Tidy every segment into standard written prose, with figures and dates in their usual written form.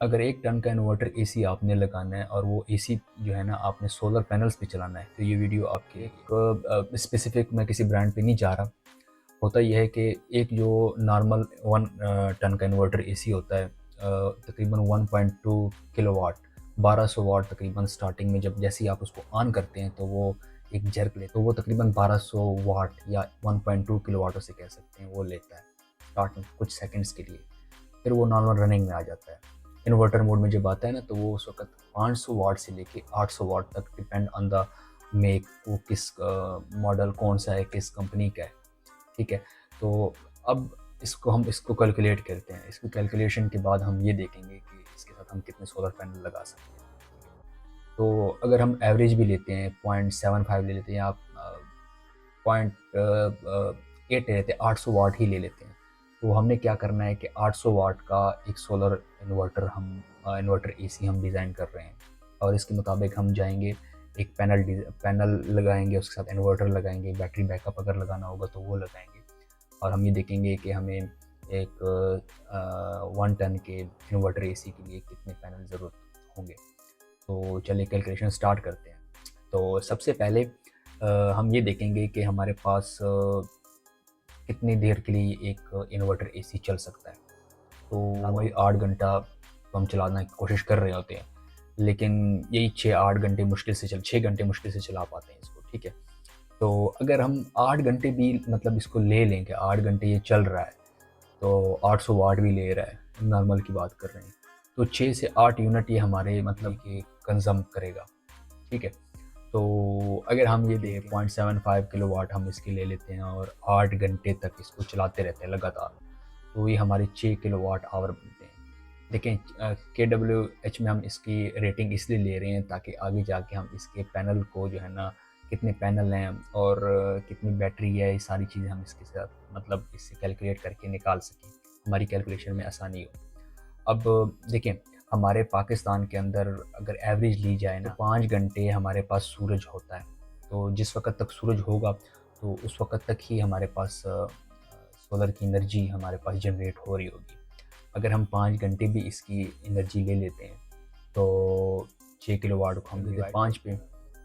अगर 1 टन का inverter AC आपने लगाना है और वो एसी जो है ना आपने सोलर पैनल्स पे चलाना है, तो ये वीडियो आपके एक स्पेसिफिक मैं किसी ब्रांड पे नहीं जा रहा। होता ये है कि एक जो नॉर्मल 1 टन का इन्वर्टर एसी होता है, तकरीबन 1.2 किलोवाट, 1200 वाट तकरीबन स्टार्टिंग में जब जैसे ही आप उसको ऑन करते हैं तो वो एक झर्क ले, तो वो तकरीबन 1200 वाट या 1.2 किलोवाट उसे कह सकते हैं, वो लेता है स्टार्ट में कुछ सेकंड्स के लिए। फिर वो नॉर्मल रनिंग में आ जाता है। इन्वर्टर मोड में जब आता है ना, तो वो उस वक़्त 500 वाट से लेके 800 वाट तक, डिपेंड ऑन द मेक, वो किस मॉडल कौन-सा है, किस कंपनी का है, ठीक है? तो अब इसको कैलकुलेट करते हैं। इसको कैलकुलेशन के बाद हम ये देखेंगे कि इसके साथ हम कितने सोलर पैनल लगा सकते हैं। तो अगर हम एवरेज भी लेते हैं, 0.75 ले लेते हैं, या आप पॉइंट 8 ले लेते हैं, 800 वाट ही ले लेते हैं। तो हमने क्या करना है कि 800 वाट का एक सोलर इन्वर्टर एसी हम डिज़ाइन कर रहे हैं, और इसके मुताबिक हम जाएँगे, एक पैनल लगाएँगे, उसके साथ इन्वर्टर लगाएँगे, बैटरी बैकअप अगर लगाना होगा तो वो लगाएँगे, और हम ये देखेंगे कि हमें एक 1 टन के इन्वर्टर एसी के लिए कितने पैनल ज़रूरत होंगे। तो चलिए कैलकुलेशन स्टार्ट करते हैं। तो सबसे पहले हम ये देखेंगे कि हमारे पास कितनी देर के लिए एक इन्वर्टर एसी चल सकता है। तो वही 8 घंटा तो हम चलाने की कोशिश कर रहे होते हैं, लेकिन यही 6-8 घंटे मुश्किल से 6 घंटे मुश्किल से चला पाते हैं इसको, ठीक है? तो अगर हम 8 घंटे भी मतलब इसको ले लें कि 8 घंटे ये चल रहा है, तो 800 वाट भी ले रहा है, नॉर्मल की बात कर रहे हैं, तो 6 से 8 यूनिट ये हमारे मतलब कि कंज़्यूम करेगा, ठीक है? तो अगर हम ये देखें, 0.75 किलोवाट हम इसके ले लेते हैं और 8 घंटे तक इसको चलाते रहते हैं लगातार, तो ये हमारे 6 किलोवाट आवर बनते हैं। देखें, KWH में हम इसकी रेटिंग इसलिए ले रहे हैं ताकि आगे जाके हम इसके पैनल को जो है ना, कितने पैनल हैं और कितनी बैटरी है, ये सारी चीज़ें हम इसके साथ मतलब इससे कैलकुलेट करके निकाल सकें, हमारी कैलकुलेशन में आसानी हो। अब देखें, हमारे पाकिस्तान के अंदर अगर एवरेज ली जाए ना, तो 5 घंटे हमारे पास सूरज होता है। तो जिस वक़्त तक सूरज होगा, तो उस वक़्त तक ही हमारे पास सोलर की एनर्जी हमारे पास जनरेट हो रही होगी। अगर हम 5 घंटे भी इसकी एनर्जी ले लेते हैं, तो 6 किलोवाट को हम देते हैं 5 पे,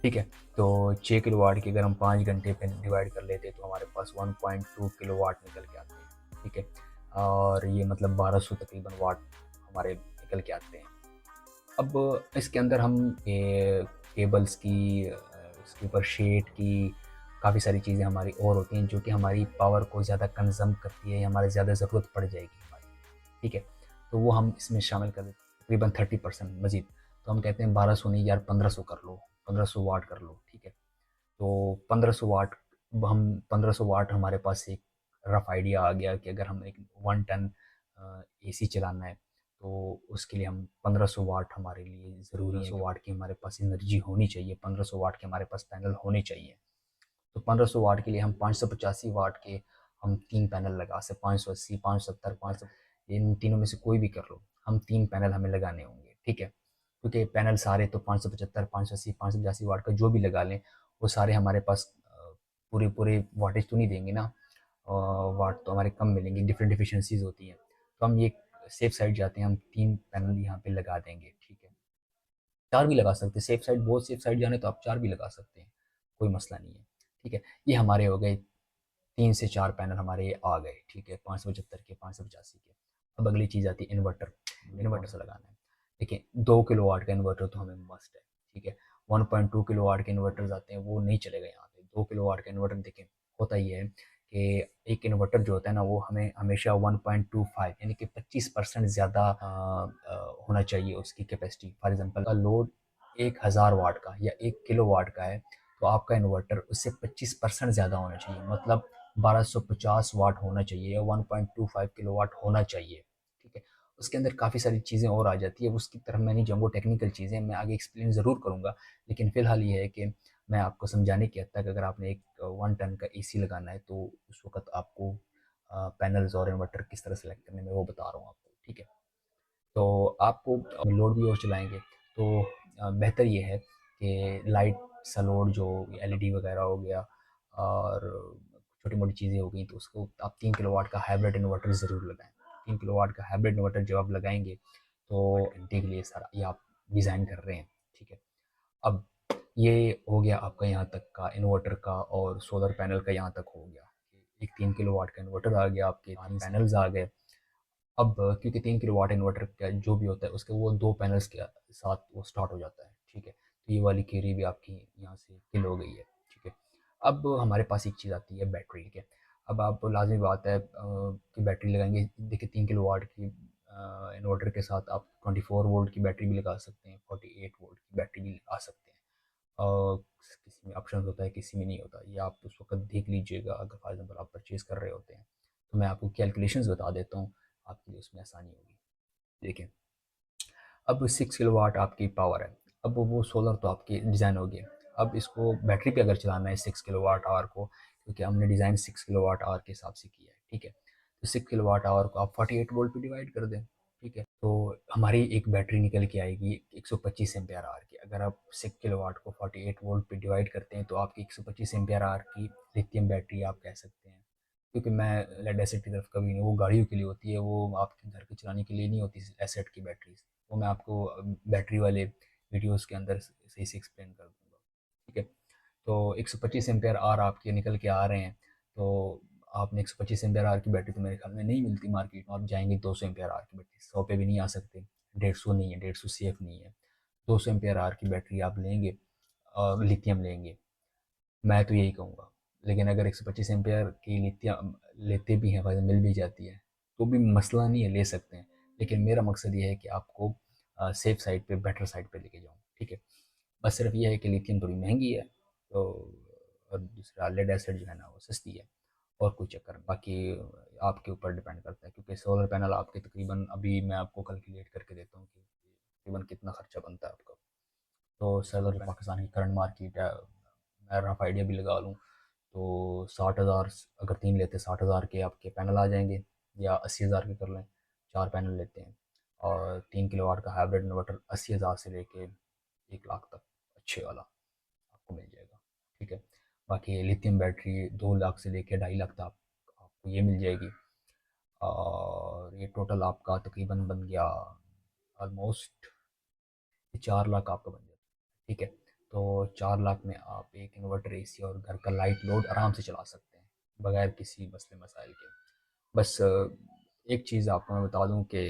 ठीक है? तो 6 किलोवाट की अगर हम 5 घंटे पे डिवाइड कर लेते हैं, तो हमारे पास 1.2 किलोवाट निकल के आते हैं, ठीक है? और ये मतलब 1200 तकरीबन वाट हमारे निकल के आते हैं। अब इसके अंदर हम केबल्स की, इसके ऊपर शेड की, काफ़ी सारी चीज़ें हमारी और होती हैं जो कि हमारी पावर को ज़्यादा कंज़्यूम करती है, हमारे ज़्यादा ज़रूरत पड़ जाएगी हमारी, ठीक है? तो वो हम इसमें शामिल कर देते हैं तकरीबन 30% मज़ीद। तो हम कहते हैं 1200 नहीं यार, 1500 कर लो, 1500 वाट कर लो, ठीक है? तो 1500 वाट, अब हम 1500 वाट हमारे पास एक रफ़ आइडिया आ गया कि अगर हम एक 1 टन एसी चलाना है, तो उसके लिए हम 1500 वाट हमारे लिए ज़रूरी है। 1500 वाट की हमारे पास एनर्जी होनी चाहिए, 1500 वाट के हमारे पास पैनल होने चाहिए। तो 1500 वाट के लिए हम 585 वाट के हम 3 पैनल लगा सकते, 580, 570, 500, इन तीनों में से कोई भी कर लो, हम 3 पैनल हमें लगाने होंगे, ठीक है? क्योंकि पैनल सारे तो 575, 580, 585 वाट का जो भी लगा लें, वो सारे हमारे पास पूरे पूरे वाटेज तो नहीं देंगे ना, वाट तो हमारे कम मिलेंगे, डिफरेंट एफिशिएंसीज़ होती हैं। तो हम ये सेफ साइड जाते हैं, हम 3 पैनल यहाँ पे लगा देंगे, ठीक है? 4 भी लगा सकते हैं, सेफ साइड, बहुत सेफ साइड जाने तो आप 4 भी लगा सकते हैं, कोई मसला नहीं है, ठीक है? ये हमारे हो गए 3 से 4 पैनल हमारे ये आ गए, ठीक है? 575 के, 585 के। अब अगली चीज़ आती है इन्वर्टर। इन्वर्टर से लगाना है। देखिए, 2 किलोवाट का इन्वर्टर तो हमें मस्ट है, ठीक है? 1.2 किलोवाट के इन्वर्टर्स आते हैं, वो नहीं चलेगा यहाँ पे। 2 किलोवाट का इन्वर्टर देखें, होता ये है कि एक इन्वर्टर जो होता है ना, वो हमें हमेशा 1.25 यानी कि 25% ज़्यादा होना चाहिए उसकी कैपेसिटी। फॉर एग्ज़ाम्पल, का लोड 1000 वाट का या 1 किलोवाट का है, तो आपका इन्वर्टर उससे 25% ज़्यादा होना चाहिए, मतलब 1250 वाट होना चाहिए या 1.25 किलोवाट होना चाहिए, ठीक है? उसके अंदर काफ़ी सारी चीज़ें और आ जाती है, उसकी तरफ मैं नहीं जाऊँगा, टेक्निकल चीज़ें मैं आगे एक्सप्लेन ज़रूर करूँगा, लेकिन फ़िलहाल ये है कि मैं आपको समझाने की हद तक, अगर आपने एक 1 टन का एसी लगाना है, तो उस वक़्त आपको पैनल्स और इन्वर्टर किस तरह सेलेक्ट करने में वो बता रहा हूँ आपको, ठीक है? तो आपको लोड भी और चलाएँगे, तो बेहतर ये है कि लाइट सा लोड जो एलईडी वगैरह हो गया और छोटी-मोटी चीज़ें हो गई, तो उसको आप 3 किलोवाट का हाइब्रिड इन्वर्टर ज़रूर लगाएँ। 3 किलोवाट का हाइब्रिड इन्वर्टर जब आप लगाएँगे, तो 8 घंटे के लिए सारा ये आप डिज़ाइन कर रहे हैं, ठीक है। अब ये हो गया आपका यहाँ तक का इन्वर्टर का और सोलर पैनल का यहाँ तक हो गया। एक 3 किलोवाट का इन्वर्टर आ गया आपके, 3 पैनल्स आ गए। अब क्योंकि 3 किलोवाट इन्वर्टर का जो भी होता है उसके वो 2 पैनल्स के साथ वो स्टार्ट हो जाता है, ठीक है। तो ये वाली कैरी भी आपकी यहाँ से फिल हो गई है, ठीक है। अब हमारे पास एक चीज़ आती है बैटरी, ठीक है। अब आप लाज़मी बात है कि बैटरी लगाएँगे। देखिए 3 किलोवाट की इन्वर्टर के साथ आप 24 वोल्ट की बैटरी भी लगा सकते हैं, 48 वोल्ट की बैटरी भी लगा सकते हैं। किसी में ऑप्शन होता है, किसी में नहीं होता। ये आप उस वक़्त देख लीजिएगा अगर फॉर एग्ज़ाम्पल आप परचेज़ कर रहे होते हैं। तो मैं आपको कैलकुलेशंस बता देता हूँ, आपके लिए उसमें आसानी होगी। देखिए, अब 6 किलोवाट आपकी पावर है। अब वो सोलर तो आपकी डिज़ाइन हो गया। अब इसको बैटरी पे अगर चलाना है 6 किलोवाट आवर को, क्योंकि हमने डिज़ाइन 6 किलोवाट आवर के हिसाब से किया है, ठीक है। तो 6 किलोवाट आवर को आप 48 वोल्ट पे डिवाइड कर दें, ठीक है। तो हमारी एक बैटरी निकल के आएगी 125 एम्पीयर आवर की। अगर आप 6 किलोवाट को 48 वोल्ट पे डिवाइड करते हैं तो आपकी 125 एम्पीयर आवर की लिथियम बैटरी आप कह सकते हैं। क्योंकि मैं लेड एसिड की तरफ कभी नहीं, वो गाड़ियों के लिए होती है, वो आपके घर के चलाने के लिए नहीं होती एसिड की बैटरीज। वो मैं आपको बैटरी वाले वीडियोस के अंदर सही से एक्सप्लेन कर दूंगा, ठीक है। तो 125 एम्पेयर आर आपके निकल के आ रहे हैं। तो आपने 125 एम्पेयर आर की बैटरी तो मेरे ख्याल में नहीं मिलती मार्केट में। आप जाएंगे 200 एम्पेयर आर की बैटरी, 100 पे भी नहीं आ सकते, 150 नहीं है, 150 सेफ नहीं है। 200 एम्पेयर आर की बैटरी आप लेंगे और लिथियम लेंगे, मैं तो यही कहूँगा। लेकिन अगर 125 एम्पेयर की लिथियम लेते भी हैं, भाई मिल भी जाती है, तो भी मसला नहीं है, ले सकते हैं। लेकिन मेरा मकसद ये है कि आपको सेफ साइड पे, बेटर साइड पे लेके जाऊँ, ठीक है। बस सिर्फ ये है कि लिथियम थोड़ी महंगी है, तो और दूसरा लेड एसिड जो है ना वो सस्ती है, और कोई चक्कर नहीं। बाकी आपके ऊपर डिपेंड करता है, क्योंकि सोलर पैनल आपके तकरीबन, अभी मैं आपको कैलकुलेट करके देता हूँ कि तकरीबन कितना खर्चा बनता है आपका। तो सोलर पाकिस्तान की करंट मार्केट है, मैं रफ आइडिया भी लगा लूँ तो 60,000, अगर 3 लेते 60,000 के आपके पैनल आ जाएंगे, या 80,000 के कर लें, 4 पैनल लेते हैं। और 3 किलोवाट का हाइब्रिड इन्वर्टर 80,000 से लेके 1 लाख तक अच्छे वाला आपको मिल जाएगा, ठीक है। बाकी लिथियम बैटरी 2 लाख से लेके 2.5 लाख तक आपको ये मिल जाएगी। और ये टोटल आपका तकरीबन बन गया ऑलमोस्ट 4 लाख आपका बन जाता है, ठीक है। तो 4 लाख में आप एक इन्वर्टर, एसी और घर का लाइट लोड आराम से चला सकते हैं बगैर किसी मसले मसाइल के। बस एक चीज़ आपको मैं बता दूं कि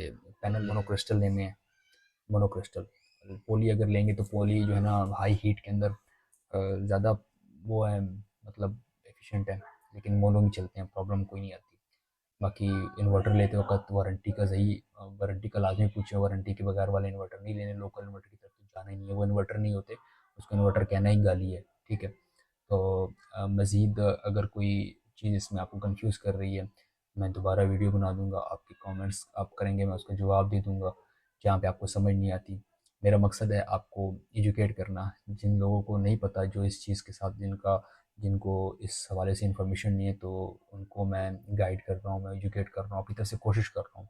पैनल मोनोक्रिस्टल लेने हैं। मोनोक्रिस्टल पोली अगर लेंगे तो पोली जो है ना हाई हीट के अंदर ज़्यादा वो है, मतलब एफिशिएंट है। लेकिन मोनो में चलते हैं, प्रॉब्लम कोई नहीं आती। बाकी इन्वर्टर लेते वक्त वारंटी का सही, वारंटी का लाजमी पूछें। वारंटी के बगैर वाले इन्वर्टर नहीं लेने, लोकल इन्वर्टर की तरफ तो जाना ही नहीं है। वो इन्वर्टर नहीं होते, उसको इन्वर्टर कहना ही गाली है, ठीक है। तो मज़ीद अगर कोई चीज़ इसमें आपको कंफ्यूज कर रही है, मैं दोबारा वीडियो बना दूंगा, आपके कमेंट्स आप करेंगे, मैं उसका जवाब दे दूंगा जहाँ पे आपको समझ नहीं आती। मेरा मकसद है आपको एजुकेट करना। जिन लोगों को नहीं पता, जो इस चीज़ के साथ जिनको इस हवाले से इन्फॉर्मेशन नहीं है, तो उनको मैं गाइड कर रहा हूँ, मैं एजुकेट कर रहा हूँ, अपनी तरफ से कोशिश कर रहा हूँ।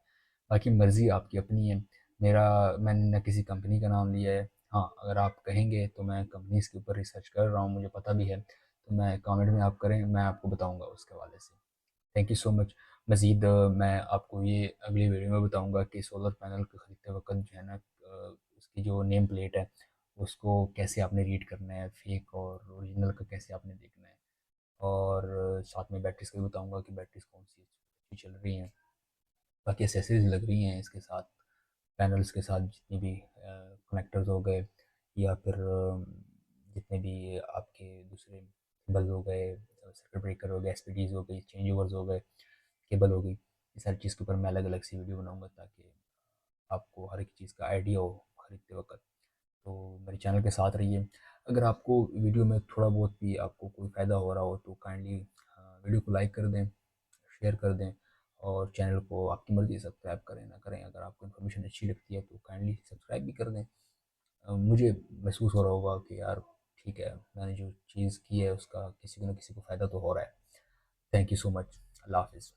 बाकी मर्ज़ी आपकी अपनी है। मेरा मैंने न किसी कंपनी का नाम लिया है। हाँ, अगर आप कहेंगे तो मैं कंपनीज़ के ऊपर रिसर्च कर रहा हूँ, मुझे पता भी है, तो मैं कमेंट में आप करें, मैं आपको बताऊँगा उसके हवाले से। Thank you so much. मज़ीद मैं आपको ये अगली वीडियो में बताऊँगा कि सोलर पैनल को ख़रीदते वक़्त जो है ना उसकी जो नेम प्लेट है उसको कैसे आपने रीड करना है, फेक और ओरिजिनल का कैसे आपने देखना है। और साथ में बैटरीज़ का भी बताऊँगा कि बैटरीज़ कौन-सी अच्छी चल रही हैं। बाकी एक्सेसरीज़ लग रही हैं इसके साथ, पैनल्स के साथ जितनी भी कनेक्टर्स हो गए, या फिर जितने भी आपके दूसरे बल्ब हो गए, सर्किट ब्रेकर हो गए, एसपीडीज़ हो गई, चेंज ओवर्स हो गए, केबल हो गई, ये सारी चीज़ के ऊपर मैं अलग अलग सी वीडियो बनाऊंगा ताकि आपको हर एक चीज़ का आइडिया हो खरीदते वक्त। तो मेरे चैनल के साथ रहिए। अगर आपको वीडियो में थोड़ा बहुत भी आपको कोई फ़ायदा हो रहा हो तो काइंडली वीडियो को लाइक कर दें, शेयर कर दें, और चैनल को आपकी मर्ज़ी सब्सक्राइब करें ना करें। अगर आपको इन्फॉर्मेशन अच्छी लगती है तो काइंडली सब्सक्राइब भी कर दें। मुझे महसूस हो रहा होगा कि यार ठीक है, मैंने जो चीज़ की है उसका किसी को ना किसी को फ़ायदा तो हो रहा है। Thank you so much. अल्लाह हाफ़िज़।